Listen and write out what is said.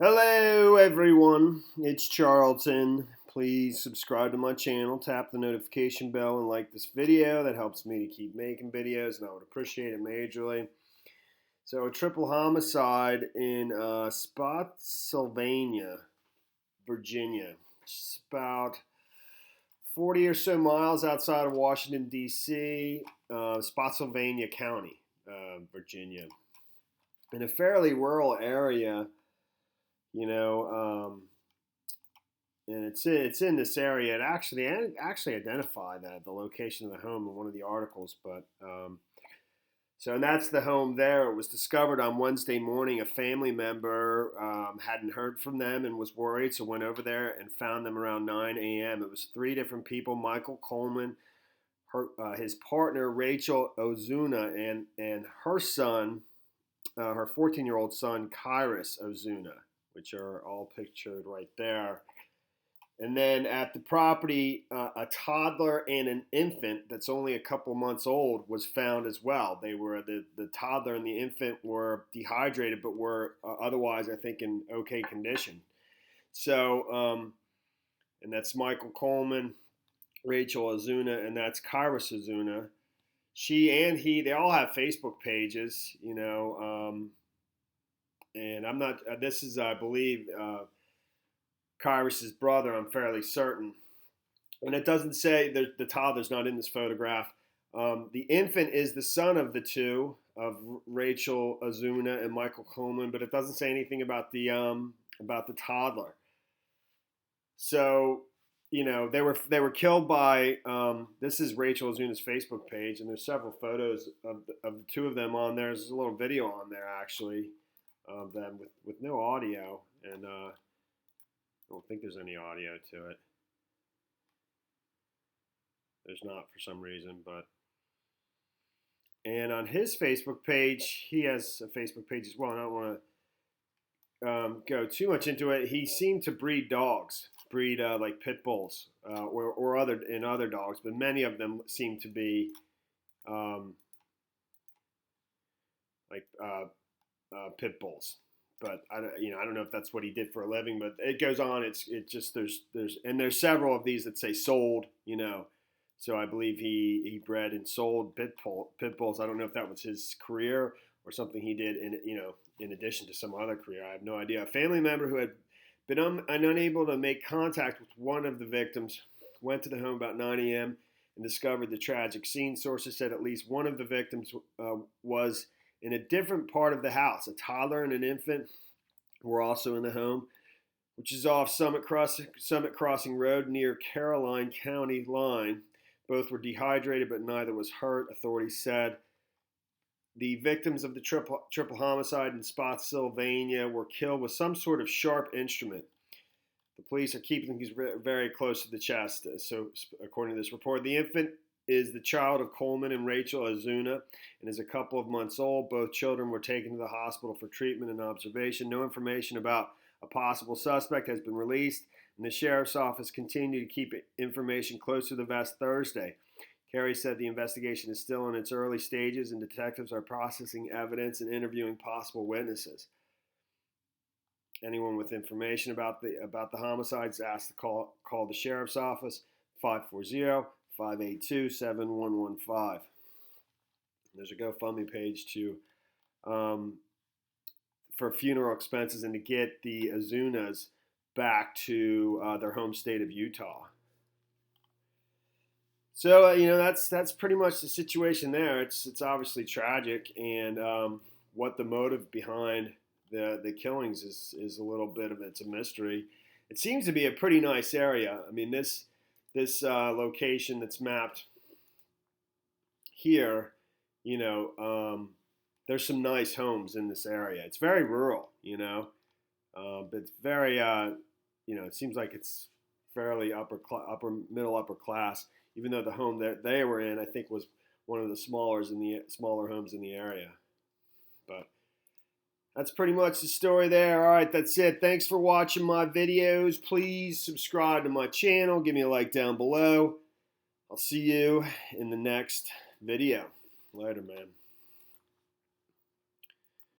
Hello, everyone. It's Charlton. Please subscribe to my channel, tap the notification bell, and like this video. That helps me to keep making videos, and I would appreciate it majorly. So, a triple homicide in Spotsylvania, Virginia. It's about 40 or so miles outside of Washington, D.C., Spotsylvania County, Virginia. In a fairly rural area, you know, and it's in this area. It actually identified the location of the home in one of the articles, but and that's the home there. It was discovered on Wednesday morning. A family member hadn't heard from them and was worried, so went over there and found them around 9 a.m. It was three different people: Michael Coleman, his partner Rachel Ozuna, and her son, her 14-year-old son Kyrus Ozuna, which are all pictured right there. And then at the property, a toddler and an infant that's only a couple months old was found as well. They were the toddler and the infant were dehydrated, but were otherwise, I think, in okay condition. So, and that's Michael Coleman, Rachel Ozuna, and that's Kyrus Ozuna. She and he, they all have Facebook pages, and I'm not. This is, I believe, Kyrus's brother. I'm fairly certain, and it doesn't say the toddler's not in this photograph. The infant is the son of the two, of Rachel Ozuna and Michael Coleman, but it doesn't say anything about the toddler. So, they were killed by. This is Rachel Ozuna's Facebook page, and there's several photos of the two of them on there. There's a little video on there actually of them with no audio, and I don't think there's any audio to it. There's not for some reason, but. And on his Facebook page, he has a Facebook page as well. I don't want to go too much into it. He seemed to breed dogs, like pit bulls or other dogs, but many of them seem to be like pit bulls. But I don't know if that's what he did for a living. But it goes on. It just there's several of these that say sold. So I believe he bred and sold pit bulls. I don't know if that was his career or something he did in addition to some other career. I have no idea. A family member who had been unable to make contact with one of the victims went to the home about 9 a.m. and discovered the tragic scene. Sources said at least one of the victims was in a different part of the house. A toddler and an infant were also in the home, which is off Summit Crossing Road near Caroline County line. Both were dehydrated, but neither was hurt, authorities said. The victims of the triple homicide in Spotsylvania were killed with some sort of sharp instrument. The police are keeping things very close to the chest. So, according to this report, the infant is the child of Coleman and Rachel Ozuna and is a couple of months old. Both children were taken to the hospital for treatment and observation. No information about a possible suspect has been released, and the sheriff's office continued to keep information close to the vest Thursday. Carey said the investigation is still in its early stages and detectives are processing evidence and interviewing possible witnesses. Anyone with information about the homicides is asked to call the sheriff's office, 540-582-7115. There's a GoFundMe page for funeral expenses and to get the Ozunas back to their home state of Utah. So that's pretty much the situation there. It's obviously tragic, and what the motive behind the killings is a little bit of it's a mystery. It seems to be a pretty nice area. I mean, this location that's mapped here, there's some nice homes in this area. It's very rural, but it's very it seems like it's fairly upper class. Even though the home that they were in, I think, was one of the smaller homes in the area. But that's pretty much the story there. All right, that's it. Thanks for watching my videos. Please subscribe to my channel. Give me a like down below. I'll see you in the next video. Later, man.